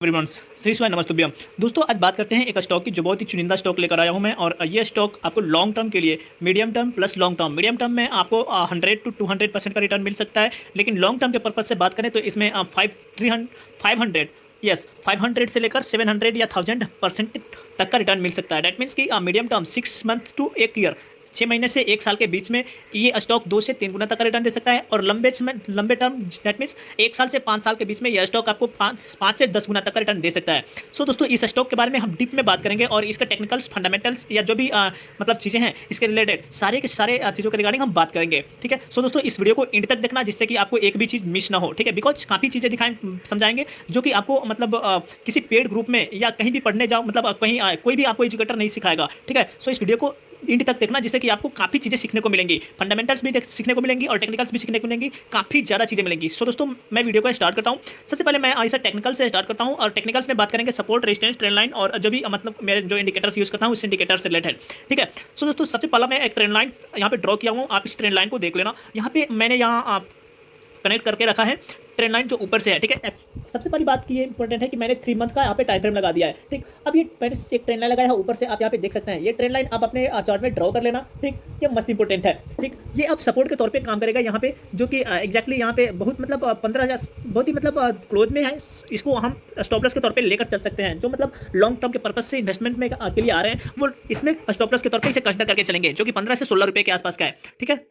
Everyone Shri शिवाय नमस्तुभ्यं। दोस्तों आज बात करते हैं एक स्टॉक की जो बहुत ही चुनिंदा स्टॉक लेकर आया हूं मैं। और ये स्टॉक आपको लॉन्ग टर्म के लिए medium term plus long term, medium term में आपको 100 to 200% का रिटर्न मिल सकता है, लेकिन लॉन्ग टर्म के पर्पज से बात करें तो इसमें 500 यस 500 से लेकर 700 या 1000% तक का रिटर्न मिल सकता है। डैट मीन्स कि medium term 6 month to 1 year, 6 महीने से 1 साल के बीच में ये स्टॉक 2 से 3 गुना तक का रिटर्न दे सकता है। और लंबे टर्म दैट मीन्स 1 साल से 5 साल के बीच में यह स्टॉक आपको 5 से 10 गुना तक का रिटर्न दे सकता है। सो दोस्तों इस स्टॉक के बारे में हम डीप में बात करेंगे और इसका टेक्निकल्स फंडामेंटल्स या जो भी मतलब चीज़ें हैं इसके रिलेटेड सारे के सारे चीज़ों के रिगार्डिंग हम बात करेंगे। ठीक है। सो दोस्तों इस वीडियो को एंड तक देखना जिससे कि आपको एक भी चीज़ मिस ना हो। ठीक है। बिकॉज काफ़ी चीज़ें समझाएंगे जो कि आपको मतलब किसी पेड ग्रुप में या कहीं भी पढ़ने जाओ, मतलब कहीं कोई भी आपको एजुकेटर नहीं सिखाएगा। ठीक है। सो इस वीडियो को इंड तक देखना जिससे कि आपको काफ़ी चीज़ें सीखने को मिलेंगी, फंडामेंटल्स भी सीखने को मिलेंगी और टेक्निकल्स भी सीखने को मिलेंगी, काफ़ी ज़्यादा चीज़ें मिलेंगी। सो दोस्तों मैं वीडियो को स्टार्ट करता हूँ। सबसे पहले मैं ऐसा टेक्निकल से स्टार्ट करता हूँ और टेक्निकल्स में बात करेंगे सपोर्ट, रेजिस्टेंस, ट्रेंड लाइन और जो भी मतलब मेरे जो इंडिकेटर्स यूज़ करता हूँ उस इंडिकेटर से रिलेटेड। ठीक है। सो दोस्तों सबसे पहला मैं एक ट्रेंड लाइन यहाँ पे ड्रॉ किया हूँ, आप इस ट्रेंड लाइन को देख लेना। यहाँ पे मैंने यहाँ कनेक्ट करके रखा है ट्रेंड लाइन जो ऊपर से है। ठीक है। सबसे पहली बात की ये इंपॉर्टेंट है कि मैंने 3 मंथ का यहाँ पे टाइम फ्रेम लगा दिया है। ठीक। अब ये मैंने एक ट्रेंड लाइन लगाया है ऊपर से, आप यहाँ पे देख सकते हैं। ये ट्रेंड लाइन आप अपने चार्ट में ड्रॉ कर लेना। ठीक। ये मस्ट इंपॉर्टेंट है। ठीक। ये अब सपोर्ट के तौर पे काम करेगा यहाँ पे, जो कि एग्जैक्टली यहाँ पे बहुत मतलब 15,000 बहुत ही मतलब क्लोज में है। इसको हम स्टॉप लॉस के तौर पे लेकर चल सकते हैं। जो मतलब लॉन्ग टर्म के पर्पज से इन्वेस्टमेंट में के लिए आ रहे हैं वो इसमें स्टॉप लॉस के तौर पे इसे कंसिडर करके चलेंगे, जो कि 15 से 16 रुपये के आसपास का है। ठीक है।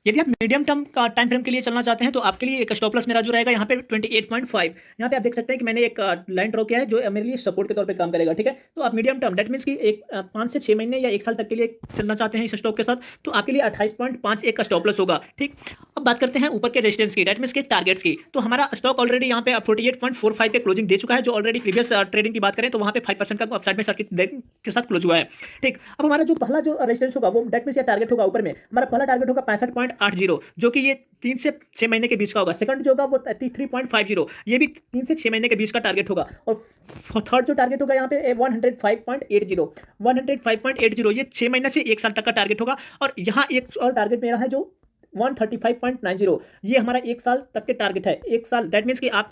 यदि आप मीडियम टर्म का टाइम फ्रेम के लिए चलना चाहते हैं तो आपके लिए एक स्टॉप लॉस मेरा जो रहेगा यहाँ पे 28.5। यहाँ पे आप देख सकते हैं कि मैंने एक लाइन ड्रॉ किया है जो मेरे लिए सपोर्ट के तौर पे काम करेगा। ठीक है। तो आप मीडियम टर्म डेट मीन्स कि 5 से 6 महीने या 1 साल तक के लिए चलना चाहते हैं इस स्टॉक के साथ, तो आपके लिए 28.51 का स्टॉप लॉस होगा। ठीक। अब बात करते हैं ऊपर के रेजिस्टेंस की, डेट मीन्स के टारगेट्स की। तो हमारा स्टॉक ऑलरेडी यहाँ पे 48.45 पे क्लोजिंग दे चुका है, जो ऑलरेडी प्रीवियस ट्रेडिंग की बात करें तो वहाँ पे 5% का अपसाइड में सर्किट के साथ क्लोज हुआ है। ठीक। अब हमारा जो पहला जो रेजिस्टेंस होगा वो डेट मीन्स या टारगेट होगा ऊपर में, हमारा पहला टारगेट होगा 65.80, जो कि ये 3 से 6 महीने के बीच का होगा। सेकंड जो होगा वो 33.50, ये भी 3 से 6 महीने के बीच का टारगेट होगा। और थर्ड जो टारगेट होगा यहाँ पे 105.80, ये 6 महीने से 1 साल तक का टारगेट होगा। और यहाँ एक और टारगेट मेरा है जो 135.90, ये हमारा 1 साल तक के टारगेट है। 1 साल दैट मीन्स कि आप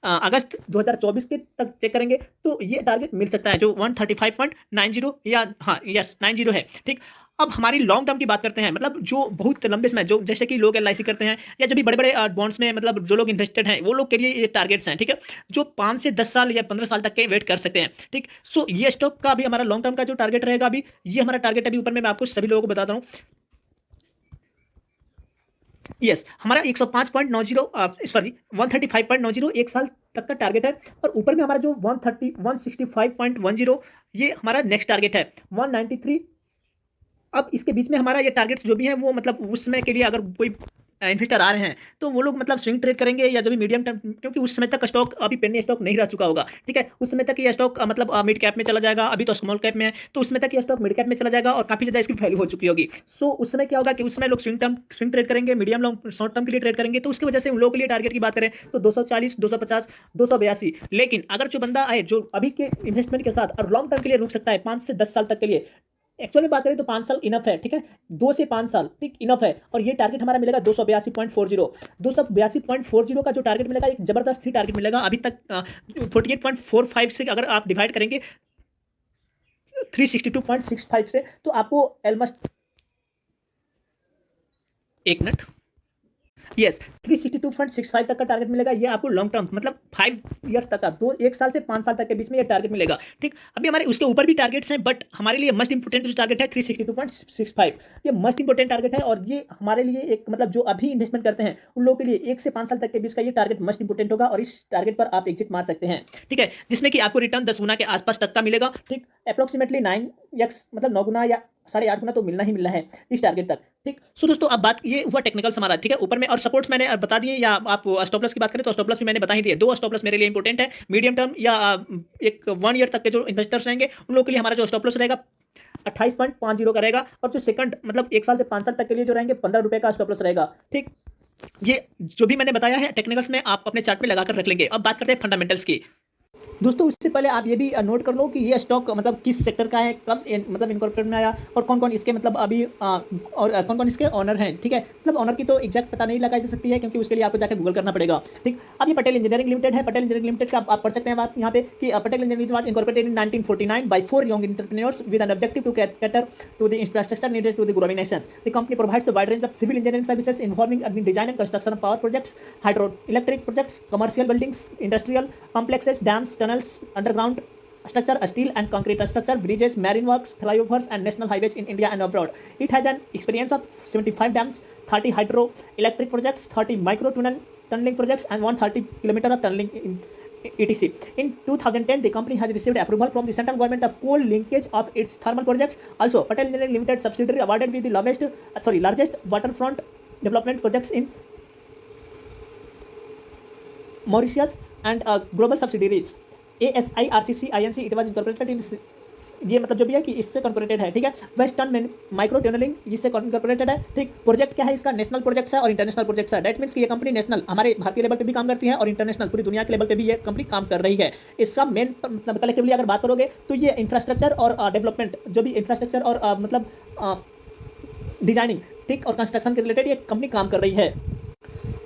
अगस्त 2024 के तक चेक करेंगे तो ये टारगेट मिल सकता है, जो 135.90 या हाँ यस 90 है। ठीक। अब हमारी लॉन्ग टर्म की बात करते हैं, मतलब जो बहुत लंबे समय, जो जैसे कि लोग LIC करते हैं या जो भी बड़े बड़े बॉन्ड्स में मतलब जो लोग इन्वेस्टेड हैं वो लोग के लिए ये टारगेट्स हैं। ठीक है। जो 5 से 10 साल या 15 साल तक के वेट कर सकते हैं। ठीक। सो ये स्टॉक का अभी हमारा लॉन्ग टर्म का जो टारगेट रहेगा, अभी ये हमारा टारगेट अभी ऊपर में मैं आपको सभी लोगों को बताता हूँ। यस हमारा 105.90 सॉरी 135.90 1 साल तक का टारगेट है। और ऊपर में हमारा जो 165.10 ये हमारा नेक्स्ट टारगेट है 193। अब इसके बीच में हमारा ये टारगेट्स जो भी है वो मतलब उस समय के लिए अगर कोई इन्वेस्टर आ रहे हैं तो वो लोग मतलब स्विंग ट्रेड करेंगे या जो भी मीडियम टर्म, क्योंकि उस समय तक स्टॉक अभी पेनी स्टॉक नहीं रह चुका होगा। ठीक है। उस समय तक ये स्टॉक मतलब मिड कैप में चला जाएगा, अभी तो स्मॉल कैप में है, तो उस समय तक ये स्टॉक मिड कैप में चला जाएगा और काफी ज्यादा इसकी वैल्यू हो चुकी होगी। सो उस समय क्या होगा कि उस समय लोग स्विंग ट्रेड करेंगे, मीडियम लॉन्ग शॉर्ट टर्म के लिए ट्रेड करेंगे, तो उसकी वजह से उन लोगों के लिए टारगेट की बात करें तो 240, 250, 282। लेकिन अगर जो बंदा आए जो अभी के इन्वेस्टमेंट के साथ और लॉन्ग टर्म के लिए रुक सकता है 5 से 10 साल तक के लिए, एक्चुअली बात करें तो 5 साल इनफ है। ठीक है। 2 से 5 साल ठीक इनफ है। और ये टारगेट हमारा मिलेगा 282.40 का जो टारगेट मिलेगा, एक जबरदस्त ही टारगेट मिलेगा। अभी तक 48.45 से अगर आप डिवाइड करेंगे 362.65 से तो आपको ऑलमोस्ट एक मिनट यस 362.65 तक का टारगेट मिलेगा। ये आपको लॉन्ग टर्म मतलब 5 ईयर्स तक का, 1 साल से 5 साल तक के बीच में ये टारगेट मिलेगा। ठीक। अभी हमारे उसके ऊपर भी टारगेट्स हैं, बट हमारे लिए मस्ट इंपोर्टेंट जो टारगेट है 362.65, ये मस्ट इंपोर्टेंट टारगेट है। और ये हमारे लिए एक मतलब जो अभी इन्वेस्टमेंट करते हैं उन लोगों के लिए 1 से 5 साल तक के बीच का ये टारगेट मस्ट इंपोर्टेंट होगा और इस टारगेट पर आप एग्जिट मार सकते हैं। ठीक है। जिसमें कि आपको रिटर्न 10 गुना के आसपास तक का मिलेगा। ठीक। अप्रोक्सीमेटली 9x मतलब 9 गुना या 8.5 गुना तो मिलना ही मिलना है इस टारगेट तक। ठीक। सो दोस्तों अब बात ये हुआ टेक्निकल्स हमारा। ठीक है। ऊपर में और सपोर्ट्स मैंने बता दिए, या आप स्टॉप लॉस की बात करें तो स्टॉप लॉस भी मैंने बता ही दिए। 2 स्टॉप लॉस मेरे लिए इंपॉर्टेंट है, मीडियम टर्म या एक 1 ईयर तक के जो इन्वेस्टर्स रहेंगे उन लोगों के लिए हमारा जो स्टॉप लॉस रहेगा 28.50 का रहेगा। और जो सेकंड मतलब 1 साल से 5 साल तक के लिए जो रहेंगे 15 रुपए का स्टॉप लॉस रहेगा। ठीक। ये जो भी मैंने बताया है टेक्निकल्स में आप अपने चार्ट में लगाकर रख लेंगे। अब बात करते हैं फंडामेंटल्स की। दोस्तों उससे पहले आप ये भी नोट कर लो कि ये स्टॉक मतलब किस सेक्टर का है, कब मतलब इनकॉर्पोरेट में आया और कौन कौन इसके मतलब अभी और कौन कौन इसके ऑनर हैं, ठीक है। मतलब ऑनर की तो एग्जैक्ट पता नहीं लगाई जा सकती है क्योंकि उसके लिए आपको जाकर गूगल करना पड़ेगा, ठीक। अब ये पटेल इंजीनियरिंग लिमिटेड है। पटेल इंजीनियरिंग लिमिटेड का आप पढ़ सकते हैं यहाँ पे कि Patel engineering was incorporated in 1949 by 4 young entrepreneurs with an objective to cater to the infrastructure needed to the growing nations. The company provides a wide range of civil engineering services involving design and construction of power projects, hydroelectric projects, commercial buildings, industrial complexes, dams, tunnels, underground structure, steel and concrete structure, bridges, marine works, flyovers and national highways in India and abroad. It has an experience of 75 dams, 30 hydroelectric projects, 30 micro tunneling projects and 130 km of tunneling in etc. In 2010, the company has received approval from the central government of coal linkage of its thermal projects. Also, Patel Engineering Limited subsidiary awarded with the largest waterfront development projects in Mauritius and global subsidiaries. ASI RCC INC it was incorporated in ये मतलब जो भी है कि इससे कॉर्पोरेटेड है, ठीक है। वेस्टर्न में माइक्रो टनलिंग इससे कॉर्पोरेटेड है, ठीक। प्रोजेक्ट क्या है इसका, नेशनल प्रोजेक्ट्स है और इंटरनेशनल प्रोजेक्ट्स है। दैट मीन्स कि ये कंपनी नेशनल हमारे भारतीय लेवल पे भी काम करती है और इंटरनेशनल पूरी दुनिया के लेवल पे भी ये कंपनी काम कर रही है। इसका मेन मतलब कलेक्टिवली अगर बात करोगे तो ये इंफ्रास्ट्रक्चर और डेवलपमेंट जो भी इंफ्रास्ट्रक्चर और मतलब डिजाइनिंग, ठीक, और कंस्ट्रक्शन के रिलेटेड ये कंपनी काम कर रही है।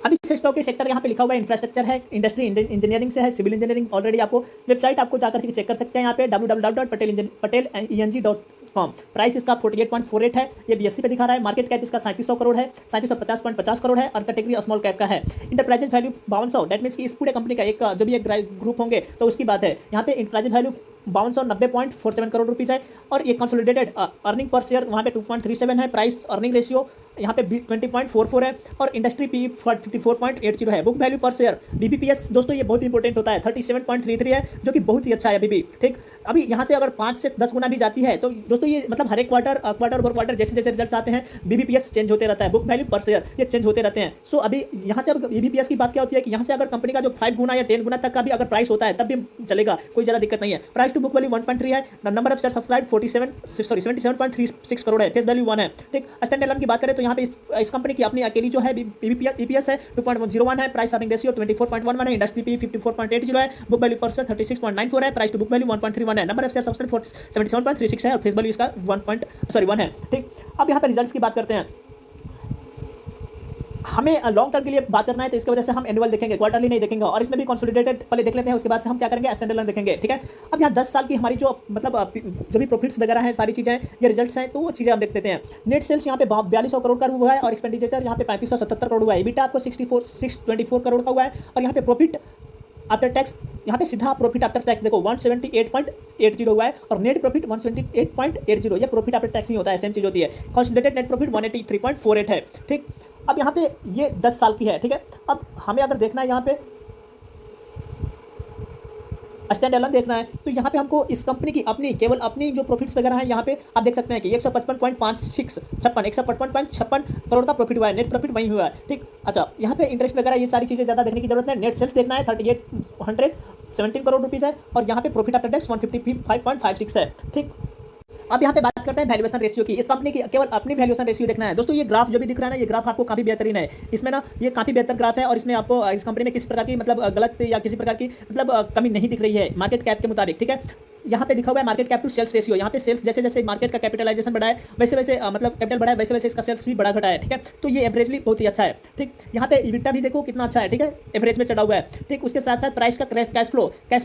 अभी इस स्टॉक के सेक्टर यहाँ पे लिखा हुआ है इंफ्रास्ट्रक्चर है, इंडस्ट्री इंजीनियरिंग से है, सिविल इंजीनियरिंग ऑलरेडी आपको वेबसाइट आपको जाकर चेक कर सकते हैं यहाँ पे www.patelengineering.com। प्राइस इसका 48.48 है, ये BSE पे दिखा रहा है। मार्केट कैप इसका 3700 करोड़ है, 3750.50 करोड़ है और कैटेगरी स्मॉल कैप का है। इंटरप्राइजेज वैल्यू 5200, दैट मीन्स कि इस पूरे कंपनी का एक जो भी एक ग्रुप होंगे तो उसकी बात है। यहाँ पे इंटरप्राइजेज वैल्यू 5290.47 करोड़ रुपीज़ है और ये कंसोलिडेटेड अर्निंग पर शेयर वहाँ पे 2.37 है। प्राइस अर्निंग रेशियो यहाँ पे 20.44 है और इंडस्ट्री पी 54.80 है। बुक वैल्यू पर शेयर BBPS दोस्तों ये बहुत इंपॉर्टेंट होता है, 37.33 है जो कि बहुत ही अच्छा है अभी भी, ठीक। अभी यहाँ से अगर 5 से 10 गुना भी जाती है तो दोस्तों ये मतलब हर एक क्वार्टर ओवर क्वार्टर जैसे जैसे रिजल्ट आते हैं BBPS चेंज होते रहता है, बुक वैल्यू पर शेयर ये चेंज होते रहते हैं। सो अभी यहाँ से BBPS की बात क्या होती है कि यहाँ से अगर कंपनी का जो 5 गुना या 10 गुना तक का भी अगर प्राइस होता है तब भी चलेगा, कोई ज़्यादा दिक्कत नहीं है। प्राइस टू बुक वैल्यू 1.3 है, number of share subscribe 77.36 crore है, फेस वैल्यू 1 है, ठीक। स्टैंड अलोन की बात करें तो यहाँ पे इस कंपनी की अपनी अकेली जो है EPS है 2.01 है, प्राइस अर्निंग रेशियो 24.11 है, इंडस्ट्री पी 54.80 है, बुक वैल्यू पर शेयर 36.94 है, प्राइस टू बुक वैल्यू 1.31 है, नंबर ऑफ शेयर सब्सक्राइब 77.36 है और फेस वैल्यू इसका 1 है, ठीक। अब यहाँ पे रिजल्ट्स की बात करते हैं। हमें लॉन्ग टर्म के लिए बात करना है तो इसकी वजह से हम एनुअल देखेंगे, क्वार्टरली नहीं देखेंगे और इसमें भी कंसोलिडेटेड पहले देख लेते हैं, उसके बाद से हम क्या करेंगे स्टैंड अलोन देखेंगे, ठीक है। अब यहाँ 10 साल की हमारी जो मतलब जो भी प्रॉफिट्स वगैरह हैं सारी चीज़ें ये रिजल्ट्स हैं तो वो चीज़ें हम देख लेते हैं। नेट सेल्स यहाँ पे 4200 करोड़ का हुआ है और एक्सपेंडिचर यहाँ पे 3577 करोड़ हुआ है। EBITDA आपको 624 करोड़ का हुआ है और यहाँ पे प्रॉफिट आफ्टर टैक्स यहाँ पे सीधा प्रॉफिट आफ्टर टैक्स देखो 178.80 हुआ है और नेट प्रॉफिट 178.80, ये प्रॉफिट आफ्टर टैक्स नहीं होता है, सेम चीज़ होती है। कंसोलिडेटेड नेट प्रॉफिट 183.48 है, ठीक। अब यहाँ पे ये 10 साल की है, ठीक है। अब हमें अगर देखना है यहाँ पे स्टैंड अलोन देखना है तो यहाँ पे हमको इस कंपनी की अपनी केवल अपनी जो प्रॉफिट्स वगैरह हैं यहाँ पे आप देख सकते हैं कि 155.56 करोड़ का प्रॉफिट हुआ है, नेट प्रॉफिट वही हुआ है, ठीक। अच्छा यहाँ पे इंटरेस्ट वगैरह ये सारी चीज़ें ज़्यादा देखने की जरूरत है। नेट सेल्स देखना है 3817 करोड़ रुपीज़ है और यहाँ पे प्रॉफिट आफ्टर टैक्स 155.56 है, ठीक। अब यहाँ पे बात करते हैं वैल्यूएशन रेशियो की। इस कंपनी की केवल अपनी वैल्यूएशन रेशियो देखना है दोस्तों। ये ग्राफ जो भी दिख रहा है ना, ये ग्राफ आपको काफी बेहतरीन है। इसमें ना ये काफी बेहतर ग्राफ है और इसमें आपको इस कंपनी में किसी प्रकार की मतलब गलत या किसी प्रकार की मतलब कमी नहीं दिख रही है मार्केट कैप के मुताबिक, ठीक है। यहाँ पे लिखा हुआ है market cap to sales ratio. यहाँ पे सेल्स जैसे जैसे मार्केट का कैपिटलाइजेशन बढ़ा है वैसे वैसे मतलब कैपिटल बढ़ा है वैसे वैसे इसका सेल्स भी बढ़ा घटा है, ठीक है। तो ये एवरेजली बहुत ही अच्छा है, ठीक। यहाँ पे EBITDA भी देखो कितना अच्छा है, ठीक है, एवरेज में चढ़ा हुआ है, ठीक। उसके साथ साथ प्राइस का कैश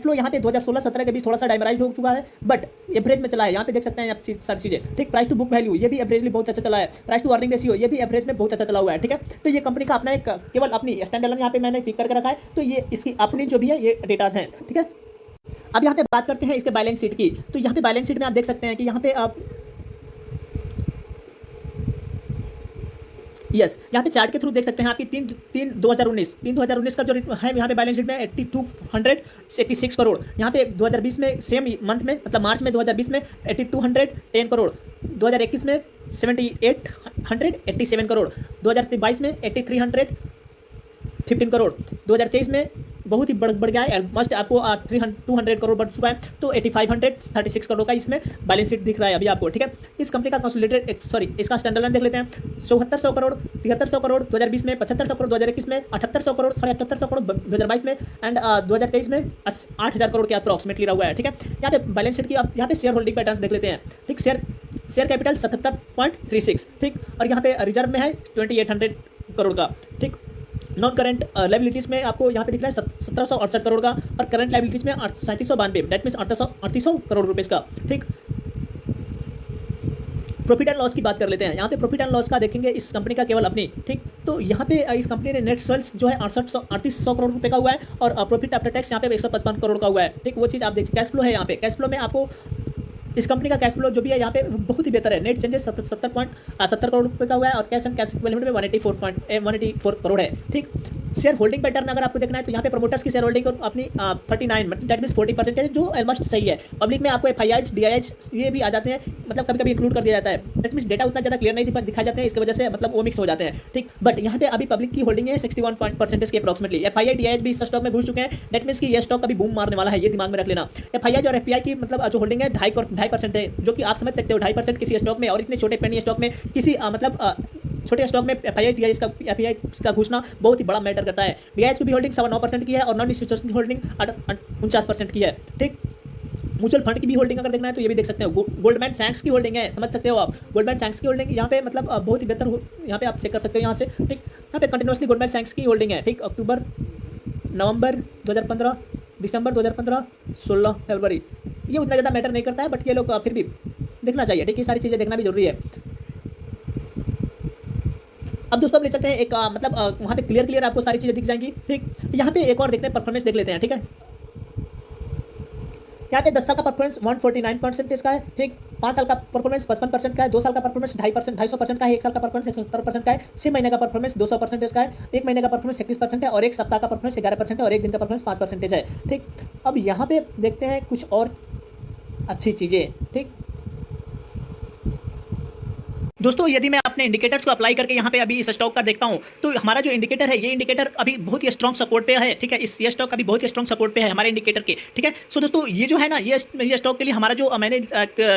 फ्लो यहाँ पे 2016-17 के बीच थोड़ा सा डायमराइज हो चुका है बट एवरेज में चला है। यहाँ पे देख सकते हैं आप सारी चीजें, ठीक। प्राइस टू बुक वैल्यू ये भी एवरेजली बहुत अच्छा चला है। प्राइस टू अर्निंग रेशियो ये भी एवरेज में बहुत अच्छा चला हुआ है, ठीक है। तो ये कंपनी का अपना एक केवल अपनी स्टैंड अलोन यहाँ पे मैंने पिक करके रखा है, तो ये इसकी अपनी जो भी है ये डेटाज हैं, ठीक है। अब यहाँ पे बात करते हैं इसके बैलेंस शीट की। तो यहाँ पे बैलेंस शीट में आप देख सकते हैं कि यहाँ पे आप यहाँ पे चार्ट के थ्रू देख सकते हैं आपकी 2019 का जो है यहाँ पे बैलेंस शीट में 8286 करोड़। यहाँ पे 2020 में सेम मंथ में मतलब मार्च में 2020 में 8210 करोड़, 2021 में 7887 करोड़, 2022 में 8300 15 करोड़। 2023 में बहुत ही बढ़ गया है, ऑलमोस्ट आपको 200 करोड़ बढ़ चुका है। तो 8536 करोड़ का इसमें बैलेंस शीट दिख रहा है अभी आपको, ठीक है। इस कंपनी का कंसोलिडेटेड इसका स्टैंडर्ड देख लेते हैं। 7400 करोड़, 7300 करोड़ 2020में, 7500 करोड़ 2021 में, 7800 करोड़, 7850 करोड़ 2022 में एंड 2023 में 8000 करोड़ के अप्रॉक्सीमेटली रहा हुआ है, ठीक है। यहाँ पे बैलेंस शीट की आप यहाँ पे शेयर होल्डिंग पैटर्न देख लेते हैं, ठीक। शेयर कैपिटल 77.36, ठीक। और यहाँ पे रिजर्व में है 2800 करोड़ का, ठीक। नॉन करंट लाइबिलिटीज़ में आपको यहाँ पे दिख रहा है 1768 करोड़ का, और करंट लाइबिलिटीज़ में 3792, दैट मीन्स 3800 करोड़ रुपए का, ठीक। प्रॉफिट एंड लॉस की बात कर लेते हैं। यहाँ पे प्रॉफिट एंड लॉस का देखेंगे इस कंपनी का केवल अपनी, ठीक। तो यहाँ पे इस कंपनी ने नेट सेल्स जो है 3800 करोड़ रुपए का हुआ है, और प्रॉफिट आफ्टर टैक्स यहाँ पे 155 करोड़ का हुआ है, ठीक। वो चीज़ आप देखिए। कैश फ्लो है यहाँ पे, कैश फ्लो में आपको इस कंपनी का कैश फ्लो जो भी है यहाँ पे बहुत ही बेहतर है। नेट चेंजेस 70 करोड़ रुपए का हुआ है, और कैश एंड कैश इक्विवेलेंट में 184 करोड़ है, ठीक। शेयर होल्डिंग पैटर्न अगर आपको देखना है तो यहाँ पे प्रमोटर्स की शेयर होल्डिंग अपनी 39 दैट मीन्स 40% है, जो ऑलमोस्ट सही है। पब्लिक में आपको FIIs DIIs ये भी आ जाते हैं, मतलब कभी कभी इंक्लूड कर दिया जाता है, दैट मीन्स डेटा उतना ज़्यादा क्लियर नहीं दिखाई जाते हैं, इसकी वजह से मतलब वो मिक्स हो जाते हैं, ठीक। बट यहाँ पे अभी पब्लिक की होल्डिंग है 61% के अप्रॉक्सीमेटली। FII DIIs भी इस स्टॉक में घुस चुके हैं, दैट मीन्स कि ये स्टॉक अभी बूम मारने वाला है, ये दिमाग में रख लेना। FIIs और FPI की मतलब जो होल्डिंग है 2.5% है, जो कि आप समझ सकते हो 2.5% किसी स्टॉक में, और इतने छोटे पेनी स्टॉक में किसी मतलब छोटे स्टॉक में FII का घुसना बहुत ही बड़ा मैटर करता है। DIIs की भी होल्डिंग 9% की है, और नॉन इंस्टीट्यूशनल की होल्डिंग 49% की है, ठीक। म्यूचुअल फंड की भी होल्डिंग अगर देखना है तो ये भी देख सकते हो। गोल्डमैन सैक्स की होल्डिंग है, समझ सकते हो आप। गोल्डमैन सैक्स की होल्डिंग यहाँ पे मतलब बहुत ही बेहतर यहाँ पे आप चेक कर सकते हो यहाँ से, ठीक। यहाँ पे कंटिन्यूसली गोल्डमैन सैक्स की होल्डिंग है, ठीक। अक्टूबर, नवंबर 2015, दिसंबर 2015, 16 फरवरी, ये उतना ज़्यादा मैटर नहीं करता है, बट ये लोग फिर भी देखना चाहिए, ठीक। ये सारी चीज़ें देखना भी जरूरी है। अब दोस्तों ले चलते हैं एक मतलब वहाँ पे क्लियर आपको सारी चीज़ें दिख जाएंगी, ठीक। यहाँ पे एक और देखते हैं, परफॉर्मेंस देख लेते हैं, ठीक है। यहाँ पे 10 साल का परफॉर्मेंस 149% का है, ठीक। 5 साल का परफॉर्मेंस 55% का है, 2 साल का परफॉर्मेंस 250% का है, 1 साल का परफॉर्मेंस 170% का है, 6 महीने का परफॉर्मेंस 200% का है, 1 महीने का परफॉर्मेंस 31% है, और 1 सप्ताह का परफॉर्मेंस 11% है, और 1 दिन का परफॉर्मेंस 5% है, ठीक। अब यहाँ पे देखते हैं कुछ और अच्छी चीज़ें, ठीक। दोस्तों यदि मैं अपने इंडिकेटर्स को अप्लाई करके यहाँ पे अभी इस स्टॉक का देखता हूँ, तो हमारा जो इंडिकेटर है, ये इंडिकेटर अभी बहुत ही स्ट्रॉन्ग सपोर्ट पे है, ठीक है। ये स्टॉक अभी बहुत ही स्ट्रॉन्ग सपोर्ट पे है हमारे इंडिकेटर के, ठीक है। सो दोस्तों ये जो है ना, ये स्टॉक के लिए हमारा जो मैंने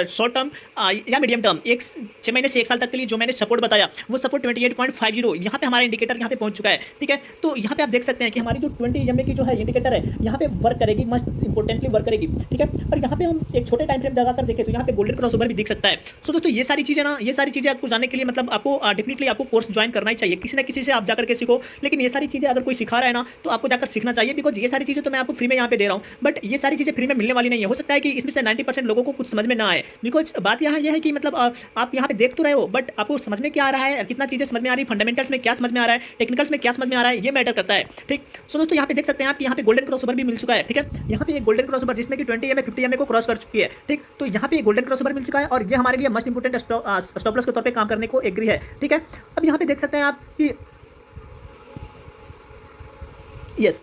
शॉर्ट टर्म या मीडियम टर्म 6 महीने से 1 साल तक के लिए जो मैंने सपोर्ट बताया, वो सपोर्ट 28.50 यहाँ पे हमारा इंडिकेटर यहाँ पे पहुँच चुका है, ठीक है। तो यहाँ पे आप देख सकते हैं कि हमारी जो 20 EMA की जो है इंडिकेटर है, यहाँ पे वर्क करेगी, मस्ट इंपोर्टेंटली वर्क करेगी, ठीक है। और यहाँ पे हम एक छोटे टाइम फ्रेम लगाकर देखें तो यहाँ पे गोल्डन क्रॉसओवर भी दिख सकता है। सो दोस्तों ये सारी चीज़ें ना, ये सारी चीज़ें आपको जानने के लिए मतलब आपको डेफिनेटली आपको कोर्स ज्वाइन करना ही चाहिए, किसी ना किसी से आप जाकर के सीखो। लेकिन ये सारी चीज़ें अगर कोई सिखा रहा है ना, तो आपको जाकर सीखना चाहिए, बिकॉज ये सारी चीज़ें तो मैं आपको फ्री में यहाँ पे दे रहा हूँ, बट ये सारी चीज़ें फ्री में मिलने वाली नहीं है। हो सकता है कि इसमें से 90% लोगों को कुछ समझ में ना आए, बिकॉज बात यहाँ यह है कि मतलब आप यहाँ पे देख तो रहे हो, बट आपको समझ में क्या आ रहा है, कितना चीज़ें समझ में आ रही है, फंडामेंटल्स में क्या समझ में आ रहा है, टेक्निकल्स में क्या समझ में आ रहा है, ये मैटर करता है, ठीक। सो दोस्तों यहाँ पे देख सकते हैं आप, यहाँ पे गोल्डन क्रॉसओवर भी मिल चुका है, ठीक है। यहाँ पे एक गोल्डन क्रॉसओवर जिसमें कि 20 EMA 50 EMA को क्रॉस कर चुकी है, ठीक। तो यहाँ पे गोल्डन क्रॉसओवर मिल चुका है, और ये हमारे लिए मस्ट इंपोर्टेंट स्टॉप लॉस के तौर पे काम करने को एग्री है, ठीक है। अब यहाँ पे देख सकते हैं आप कि यस,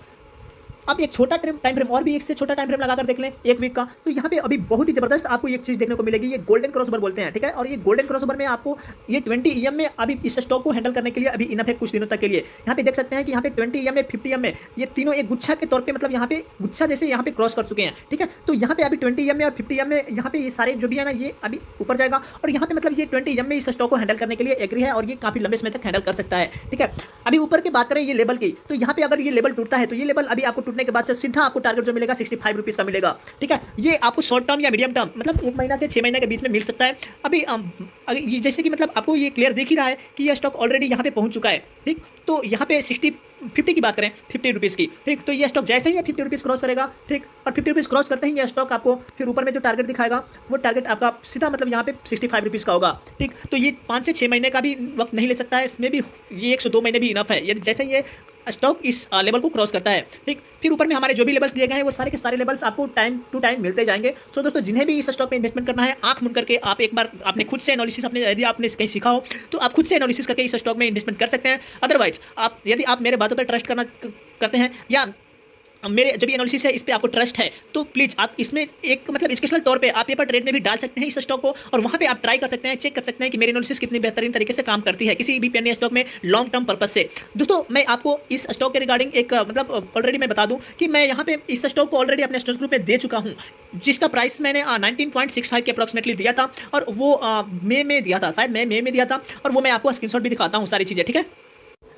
अब एक छोटा टाइम फ्रेम और भी एक से छोटा टाइम फ्रेम लगाकर देख लें, 1 वीक का, तो यहाँ पे अभी बहुत ही जबरदस्त आपको एक चीज देखने को मिलेगी, ये गोल्डन क्रॉसओवर बोलते हैं, ठीक है। और ये गोल्डन क्रॉसओवर में आपको ये 20 EMA अभी इस स्टॉक को हैंडल करने के लिए अभी इनफ है कुछ दिनों तक के लिए। यहाँ पे देख सकते हैं कि यहाँ पे 20 EMA 50 EMA ये तीनों एक गुच्छा के तौर पर मतलब यहाँ पे गुच्छा जैसे यहाँ पे क्रॉस कर चुके हैं, ठीक है। तो यहाँ पे अभी 20 EMA और 50 EMA यहाँ पे ये सारे जो भी है ना, ये अभी ऊपर जाएगा, और यहाँ पे मतलब ये 20 EMA इस स्टॉक को हैंडल करने के लिए एग्री है, और ये काफी लंबे समय तक हैंडल कर सकता है, ठीक है। अभी ऊपर की बात करें ये लेवल की, तो यहाँ पे अगर ये लेवल टूटता है, तो ये लेवल अभी आपको टूटने के बाद से सीधा टारगेट जो मिलेगा 65 रुपीज का मिलेगा, ठीक है। ये आपको शॉर्ट टर्म या मीडियम टर्म मतलब 1 महीना से 6 महीने के बीच में मिल सकता है। अभी जैसे कि मतलब आपको ये क्लियर दिख ही रहा है कि ये स्टॉक ऑलरेडी यहाँ पे पहुंच चुका है, ठीक। तो यहाँ पे 50 की बात करें 50 रुपीज़ की, ठीक। तो ये स्टॉक जैसे ही 50 रुपीज़ क्रॉस करेगा, ठीक, और 50 रुपीज़ क्रॉस करते ही ये स्टॉक आपको फिर ऊपर में जो टारगेट दिखाएगा, वो टारगेट आपका सीधा मतलब यहाँ पे 65 रुपीज़ का होगा, ठीक। तो ये 5 से 6 महीने का भी वक्त नहीं ले सकता है, इसमें भी ये 1 से 2 महीने भी इनफ है, ये जैसे ये स्टॉक इस लेवल को क्रॉस करता है, ठीक। फिर ऊपर में हमारे जो भी लेवल्स दिए गए हैं वो सारे के सारे लेवल्स आपको टाइम टू टाइम मिलते जाएंगे। सो दोस्तों जिन्हें भी इस स्टॉक में इन्वेस्टमेंट करना है, आंख मूंद करके आप एक बार आपने खुद से एनालिसिस अपने यदि आपने कहीं सीखा हो तो आप खुद से एनालिसिस करके इस स्टॉक में इन्वेस्टमेंट कर सकते हैं। अदरवाइज आप यदि आप मेरे बातों पर ट्रस्ट करते हैं या मेरे जो भी एनालिसिस है इस पे आपको ट्रस्ट है तो प्लीज़ आप इसमें एक मतलब स्पेशल तौर पे आप पेपर ट्रेड में भी डाल सकते हैं इस स्टॉक को, और वहाँ पे आप ट्राई कर सकते हैं, चेक कर सकते हैं कि मेरी एनालिसिस कितनी बेहतरीन तरीके से काम करती है किसी भी पेनी स्टॉक में लॉन्ग टर्म पर्पज से। दोस्तों मैं आपको इस स्टॉक के रिगार्डिंग एक मतलब ऑलरेडी मैं बता दूं कि मैं यहाँ पे इस स्टॉक को ऑलरेडी अपने स्टॉक ग्रुप में दे चुका हूँ, जिसका प्राइस मैंने 19.65 के अप्रॉक्सीमेटली दिया था, और वो मई में दिया था, शायद मई में दिया था, और वो मैं आपको स्क्रीनशॉट भी दिखाता हूँ सारी चीज़ें, ठीक है।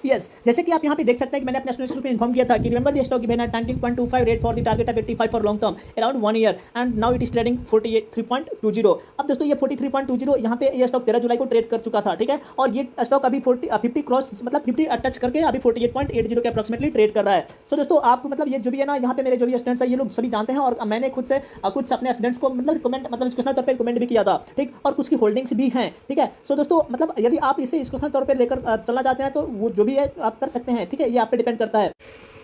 यस जैसे कि आप यहाँ पे देख सकते हैं कि मैंने अपने स्टूडेंट्स में इन्फॉर्म किया था कि remember the stock given at 19.25 rate for the target of 85 for long term around 1 year and now it is trading 43.20। अब दोस्तों ये 43.20 यहाँ पे ये स्टॉक 13 जुलाई को ट्रेड कर चुका था, ठीक है, और ये स्टॉक अभी 50 क्रॉस मतलब 50 टच करके अभी 48.80 के अप्रॉक्सीमेटली ट्रेड कर रहा है। सो दोस्तों आप मतलब ये जो भी है ना यहाँ पे मेरे जो भी स्टूडेंट्स है ये लोग सभी जानते हैं, और मैंने खुद से कुछ अपने स्टूडेंट्स को मतलब रिकमेंड मतलब स्पेशल तौर पर रिकमेंड भी किया था, ठीक, और कुछ की होल्डिंग्स भी हैं, ठीक है। सो दोस्तों मतलब यदि आप इसे स्पेशल तौर पर लेकर चलना चाहते हैं तो वो जो भी है आप कर सकते हैं, ठीक है, ये आप पे डिपेंड करता है।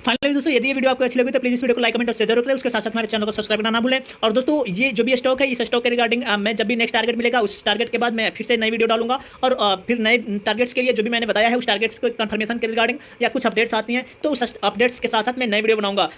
फाइनली दोस्तों यदि ये वीडियो आपको अच्छी लगी तो प्लीज इस वीडियो को लाइक कमेंट और शेयर जरूर करें, उसके साथ साथ हमारे चैनल को सब्सक्राइब करना ना भूलें। और दोस्तों ये जो भी स्टॉक है इस स्टॉक के रिगार्डिंग मैं जब भी नेक्स्ट टारगेट मिलेगा उस टारगेट के बाद मैं फिर से नई वीडियो डालूंगा, और फिर नए टारगेट्स के लिए जो भी मैंने बताया है उस टारगेट्स को कंफर्मेशन के रिगार्डिंग या कुछ अपडेट्स आती हैं तो उस अपडेट्स के साथ साथ मैं नई वीडियो बनाऊंगा।